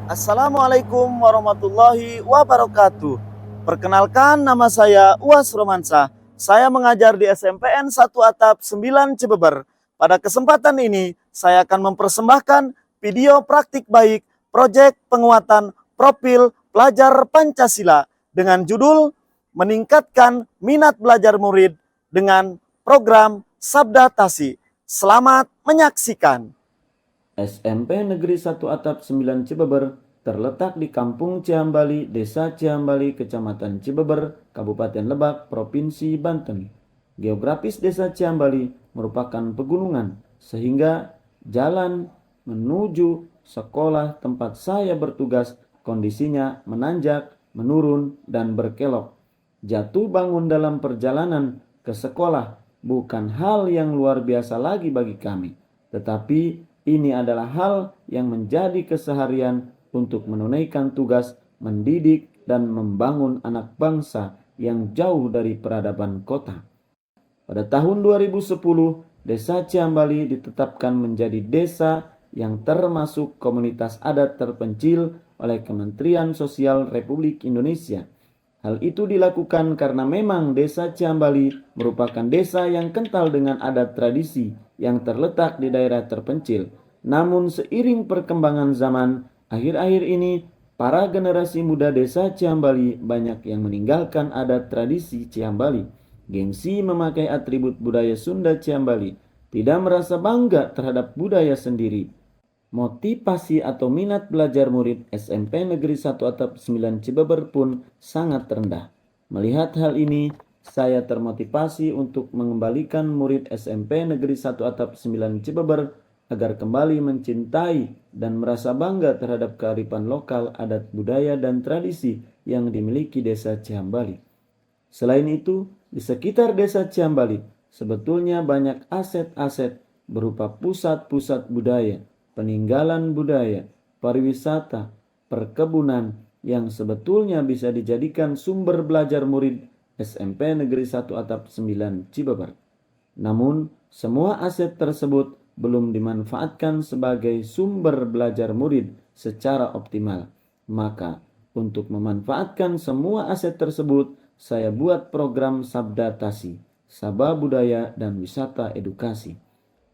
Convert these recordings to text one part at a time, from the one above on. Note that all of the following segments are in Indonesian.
Assalamualaikum warahmatullahi wabarakatuh. Perkenalkan, nama saya Uas Romansa. Saya mengajar di SMPN 1 Atap 9 Cibeber. Pada kesempatan ini, saya akan mempersembahkan video praktik baik proyek penguatan profil pelajar Pancasila dengan judul Meningkatkan Minat Belajar Murid dengan program Sabda Tasi. Selamat menyaksikan. SMP Negeri 1 Atap 9 Cibeber terletak di Kampung Ciambali, Desa Ciambali, Kecamatan Cibeber, Kabupaten Lebak, Provinsi Banten. Geografis Desa Ciambali merupakan pegunungan, sehingga jalan menuju sekolah tempat saya bertugas kondisinya menanjak, menurun, dan berkelok. Jatuh bangun dalam perjalanan ke sekolah bukan hal yang luar biasa lagi bagi kami, tetapi ini adalah hal yang menjadi keseharian untuk menunaikan tugas mendidik dan membangun anak bangsa yang jauh dari peradaban kota. Pada tahun 2010, Desa Ciambali ditetapkan menjadi desa yang termasuk komunitas adat terpencil oleh Kementerian Sosial Republik Indonesia. Hal itu dilakukan karena memang Desa Ciambali merupakan desa yang kental dengan adat tradisi yang terletak di daerah terpencil. Namun seiring perkembangan zaman, akhir-akhir ini para generasi muda Desa Ciambali banyak yang meninggalkan adat tradisi Ciambali. Gengsi memakai atribut budaya Sunda Ciambali, tidak merasa bangga terhadap budaya sendiri. Motivasi atau minat belajar murid SMP Negeri 1 Atap 9 Cibeber pun sangat rendah. Melihat hal ini, saya termotivasi untuk mengembalikan murid SMP Negeri 1 Atap 9 Cibeber agar kembali mencintai dan merasa bangga terhadap kearifan lokal, adat budaya, dan tradisi yang dimiliki Desa Ciambali. Selain itu, di sekitar Desa Ciambali sebetulnya banyak aset-aset berupa pusat-pusat budaya, peninggalan budaya, pariwisata, perkebunan yang sebetulnya bisa dijadikan sumber belajar murid SMP Negeri 1 Atap 9 Cibeber. Namun, semua aset tersebut belum dimanfaatkan sebagai sumber belajar murid secara optimal. Maka, untuk memanfaatkan semua aset tersebut, saya buat program Sabda Tasi, Sabah Budaya dan Wisata Edukasi.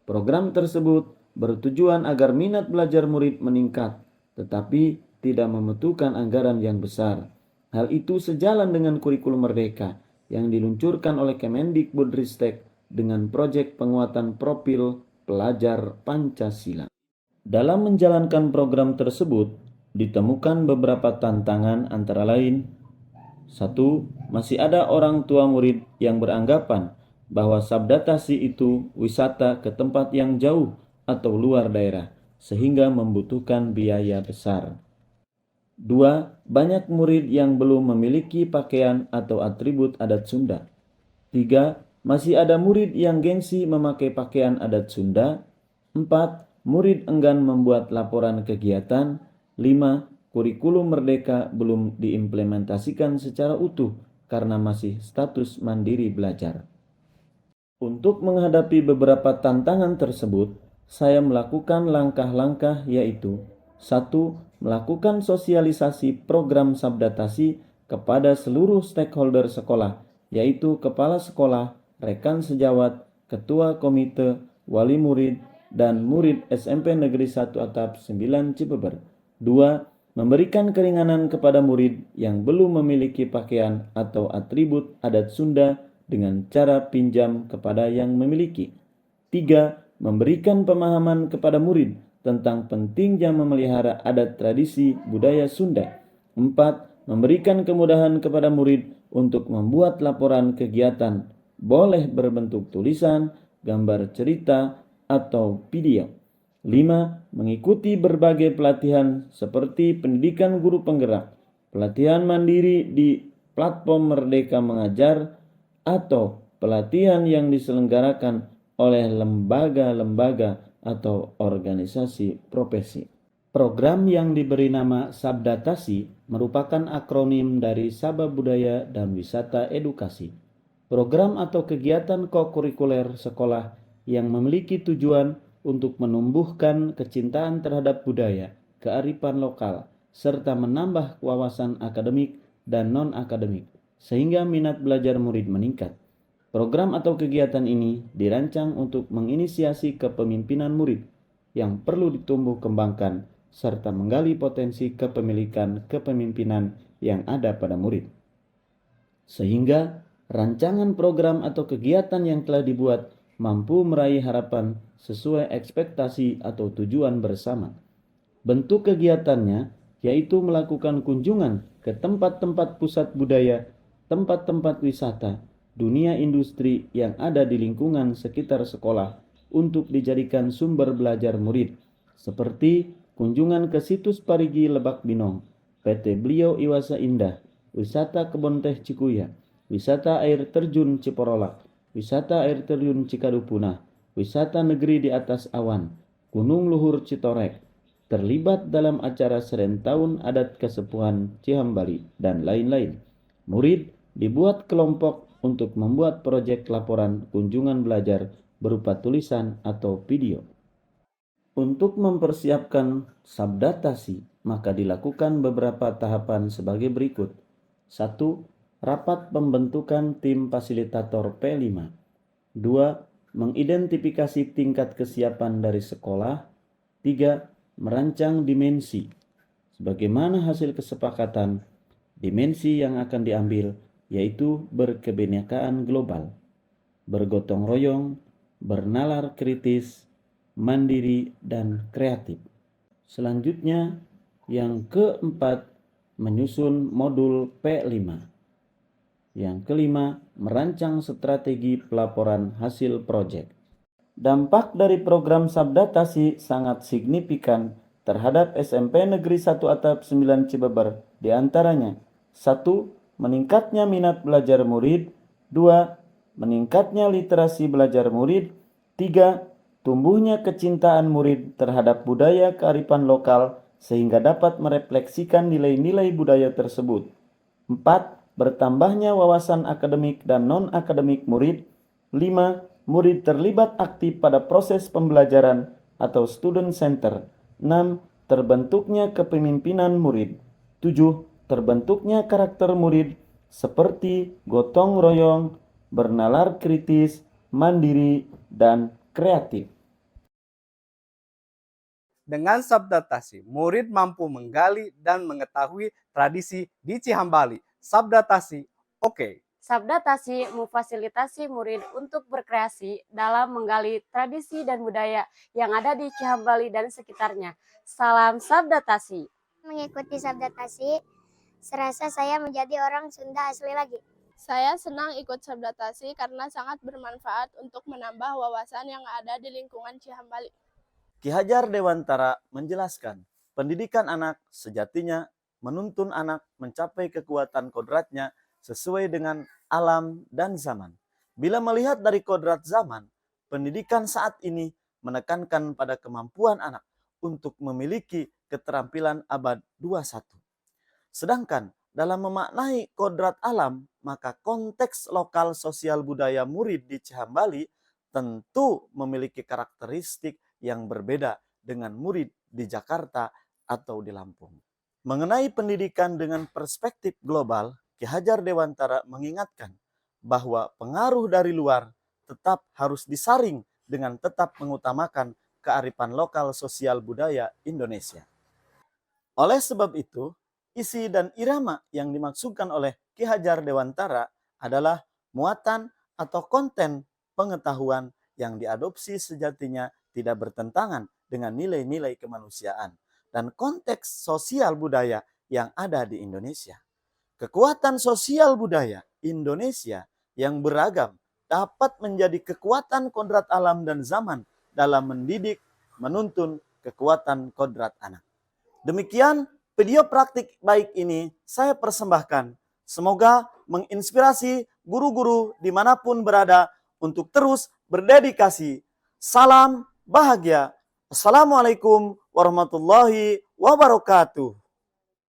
Program tersebut bertujuan agar minat belajar murid meningkat, tetapi tidak membutuhkan anggaran yang besar. Hal itu sejalan dengan kurikulum Merdeka yang diluncurkan oleh Kemendikbudristek dengan proyek penguatan profil pelajar Pancasila. Dalam menjalankan program tersebut, ditemukan beberapa tantangan antara lain: 1. Masih ada orang tua murid yang beranggapan bahwa Sabda Tasi itu wisata ke tempat yang jauh atau luar daerah, sehingga membutuhkan biaya besar. 2. Banyak murid yang belum memiliki pakaian atau atribut adat Sunda. 3. Masih ada murid yang gengsi memakai pakaian adat Sunda. 4. Murid enggan membuat laporan kegiatan. 5. Kurikulum Merdeka belum diimplementasikan secara utuh karena masih status mandiri belajar. Untuk menghadapi beberapa tantangan tersebut, saya melakukan langkah-langkah yaitu: 1. Melakukan sosialisasi program Sabda Tasi kepada seluruh stakeholder sekolah, yaitu kepala sekolah, rekan sejawat, ketua komite, wali murid, dan murid SMP Negeri 1 Atap 9 Cibeber. 2. Memberikan keringanan kepada murid yang belum memiliki pakaian atau atribut adat Sunda dengan cara pinjam kepada yang memiliki. 3. Memberikan pemahaman kepada murid tentang pentingnya memelihara adat tradisi budaya Sunda. 4. Memberikan kemudahan kepada murid untuk membuat laporan kegiatan, boleh berbentuk tulisan, gambar cerita, atau video. 5. Mengikuti berbagai pelatihan seperti pendidikan guru penggerak, pelatihan mandiri di platform Merdeka Mengajar, atau pelatihan yang diselenggarakan oleh lembaga-lembaga atau organisasi profesi. Program yang diberi nama Sabda Tasi merupakan akronim dari Sabah Budaya dan Wisata Edukasi. Program atau kegiatan kokurikuler sekolah yang memiliki tujuan untuk menumbuhkan kecintaan terhadap budaya, kearifan lokal, serta menambah wawasan akademik dan non-akademik, sehingga minat belajar murid meningkat. Program atau kegiatan ini dirancang untuk menginisiasi kepemimpinan murid yang perlu ditumbuh kembangkan serta menggali potensi kepemimpinan yang ada pada murid. Sehingga rancangan program atau kegiatan yang telah dibuat mampu meraih harapan sesuai ekspektasi atau tujuan bersama. Bentuk kegiatannya yaitu melakukan kunjungan ke tempat-tempat pusat budaya, tempat-tempat wisata, dunia industri yang ada di lingkungan sekitar sekolah untuk dijadikan sumber belajar murid, seperti kunjungan ke situs Parigi Lebak Binong, PT Blio Iwasa Indah, wisata Kebon Teh Cikuya, wisata air terjun Ciporolak, wisata air terjun Cikadupuna, wisata negeri di atas awan, Gunung Luhur Citorek, terlibat dalam acara serentahun adat kesepuhan Cihambali, dan lain-lain. Murid dibuat kelompok untuk membuat proyek laporan kunjungan belajar berupa tulisan atau video. Untuk mempersiapkan sabdatasi, maka dilakukan beberapa tahapan sebagai berikut. 1. Rapat pembentukan tim fasilitator P5. 2. Mengidentifikasi tingkat kesiapan dari sekolah. 3. Merancang dimensi. Sebagaimana hasil kesepakatan, dimensi yang akan diambil yaitu berkebinekaan global, bergotong royong, bernalar kritis, mandiri, dan kreatif. Selanjutnya, yang keempat, menyusun modul P5. Yang kelima, merancang strategi pelaporan hasil proyek. Dampak dari program Sabdatasi sangat signifikan terhadap SMP Negeri 1 Atap 9 Cibeber, di antaranya 1. Meningkatnya minat belajar murid. 2. Meningkatnya literasi belajar murid. 3. Tumbuhnya kecintaan murid terhadap budaya kearifan lokal sehingga dapat merefleksikan nilai-nilai budaya tersebut. 4. Bertambahnya wawasan akademik dan non-akademik murid. 5. Murid terlibat aktif pada proses pembelajaran atau student center. 6. Terbentuknya kepemimpinan murid. 7. Terbentuknya karakter murid seperti gotong royong, bernalar kritis, mandiri, dan kreatif. Dengan Sabdatasi, murid mampu menggali dan mengetahui tradisi di Cihambali. Sabdatasi, oke. Sabdatasi memfasilitasi murid untuk berkreasi dalam menggali tradisi dan budaya yang ada di Cihambali dan sekitarnya. Salam Sabdatasi. Mengikuti Sabdatasi, serasa saya menjadi orang Sunda asli lagi. Saya senang ikut Sabdatasi karena sangat bermanfaat untuk menambah wawasan yang ada di lingkungan Cihambali. Ki Hajar Dewantara menjelaskan, pendidikan anak sejatinya menuntun anak mencapai kekuatan kodratnya sesuai dengan alam dan zaman. Bila melihat dari kodrat zaman, pendidikan saat ini menekankan pada kemampuan anak untuk memiliki keterampilan abad 21. Sedangkan dalam memaknai kodrat alam, maka konteks lokal sosial budaya murid di Cihambali tentu memiliki karakteristik yang berbeda dengan murid di Jakarta atau di Lampung. Mengenai pendidikan dengan perspektif global, Ki Hajar Dewantara mengingatkan bahwa pengaruh dari luar tetap harus disaring dengan tetap mengutamakan kearifan lokal sosial budaya Indonesia. Oleh sebab itu, isi dan irama yang dimaksudkan oleh Ki Hajar Dewantara adalah muatan atau konten pengetahuan yang diadopsi sejatinya tidak bertentangan dengan nilai-nilai kemanusiaan dan konteks sosial budaya yang ada di Indonesia. Kekuatan sosial budaya Indonesia yang beragam dapat menjadi kekuatan kodrat alam dan zaman dalam mendidik, menuntun kekuatan kodrat anak. Demikian video praktik baik ini saya persembahkan. Semoga menginspirasi guru-guru dimanapun berada untuk terus berdedikasi. Salam bahagia. Assalamualaikum warahmatullahi wabarakatuh.